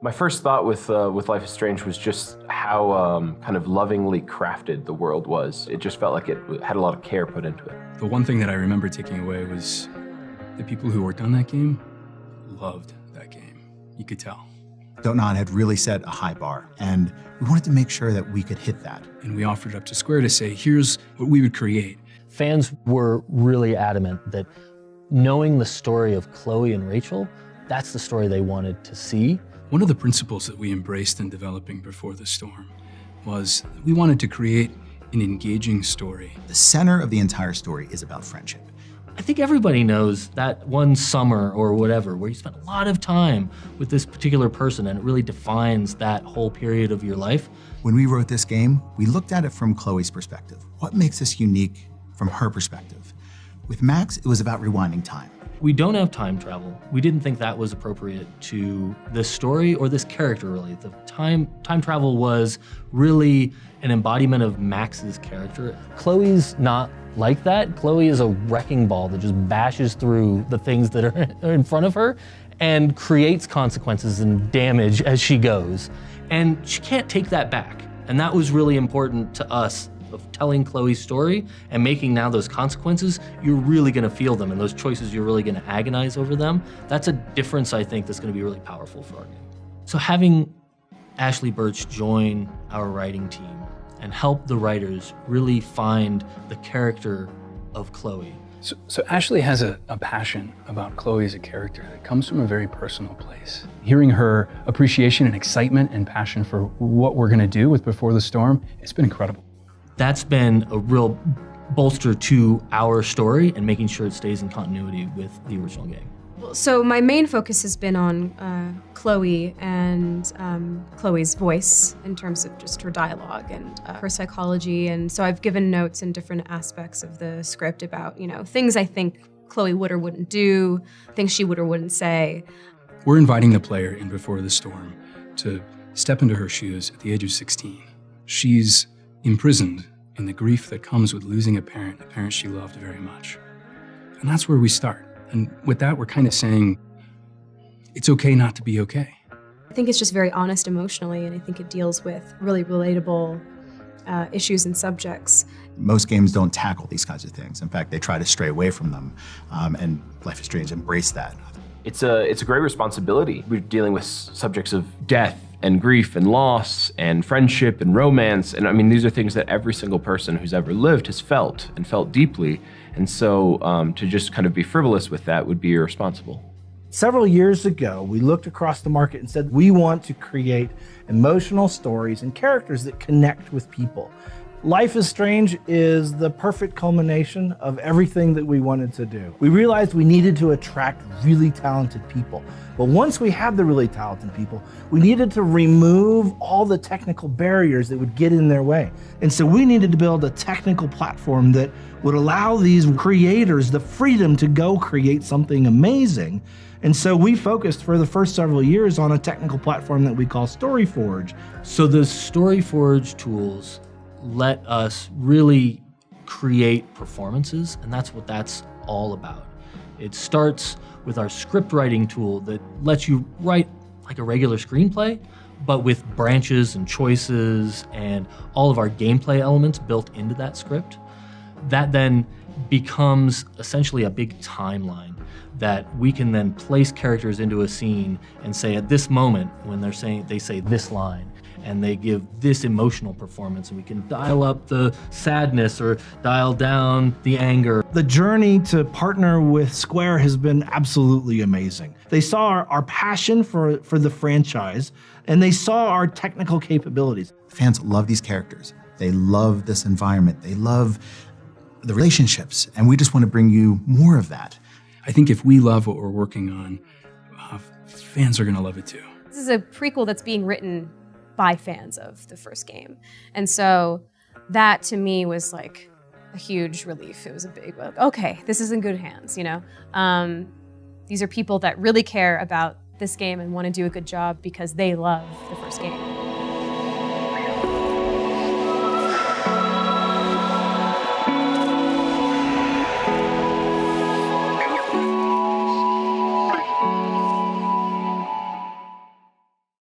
My first thought with Life is Strange was just how kind of lovingly crafted the world was. It just felt like it had a lot of care put into it. The one thing that I remember taking away was the people who worked on that game loved that game. You could tell. Don't Nod had really set a high bar, and we wanted to make sure that we could hit that. And we offered it up to Square to say, here's what we would create. Fans were really adamant that knowing the story of Chloe and Rachel, that's the story they wanted to see. One of the principles that we embraced in developing Before the Storm was we wanted to create an engaging story. The center of the entire story is about friendship. I think everybody knows that one summer or whatever where you spent a lot of time with this particular person and it really defines that whole period of your life. When we wrote this game, we looked at it from Chloe's perspective. What makes us unique from her perspective? With Max, it was about rewinding time. We don't have time travel. We didn't think that was appropriate to this story or this character, really. The time travel was really an embodiment of Max's character. Chloe's not like that. Chloe is a wrecking ball that just bashes through the things that are in front of her and creates consequences and damage as she goes. And she can't take that back. And that was really important to us, of telling Chloe's story and making now those consequences, you're really gonna feel them, and those choices, you're really gonna agonize over them. That's a difference, I think, that's gonna be really powerful for our game. So having Ashley Birch join our writing team and help the writers really find the character of Chloe. So Ashley has a passion about Chloe as a character that comes from a very personal place. Hearing her appreciation and excitement and passion for what we're gonna do with Before the Storm, it's been incredible. That's been a real bolster to our story and making sure it stays in continuity with the original game. So my main focus has been on Chloe and Chloe's voice in terms of just her dialogue and her psychology. And so I've given notes in different aspects of the script about, things I think Chloe would or wouldn't do, things she would or wouldn't say. We're inviting the player in Before the Storm to step into her shoes at the age of 16. She's imprisoned in the grief that comes with losing a parent she loved very much. And that's where we start. And with that, we're kind of saying, it's okay not to be okay. I think it's just very honest emotionally, and I think it deals with really relatable issues and subjects. Most games don't tackle these kinds of things. In fact, they try to stray away from them, and Life is Strange embraced that. It's a great responsibility. We're dealing with subjects of death and grief and loss and friendship and romance. And I mean, these are things that every single person who's ever lived has felt and felt deeply. And so to just kind of be frivolous with that would be irresponsible. Several years ago, we looked across the market and said, we want to create emotional stories and characters that connect with people. Life is Strange is the perfect culmination of everything that we wanted to do. We realized we needed to attract really talented people. But once we had the really talented people, we needed to remove all the technical barriers that would get in their way. And so we needed to build a technical platform that would allow these creators the freedom to go create something amazing. And so we focused for the first several years on a technical platform that we call StoryForge. So the StoryForge tools let us really create performances, and that's what that's all about. It starts with our script writing tool that lets you write like a regular screenplay, but with branches and choices and all of our gameplay elements built into that script. That then becomes essentially a big timeline that we can then place characters into a scene and say at this moment when they say this line, and they give this emotional performance, and we can dial up the sadness or dial down the anger. The journey to partner with Square has been absolutely amazing. They saw our passion for the franchise, and they saw our technical capabilities. Fans love these characters. They love this environment. They love the relationships, and we just want to bring you more of that. I think if we love what we're working on, fans are going to love it too. This is a prequel that's being written by fans of the first game. And so that to me was like a huge relief. It was a big, okay, this is in good hands, These are people that really care about this game and want to do a good job because they love the first game.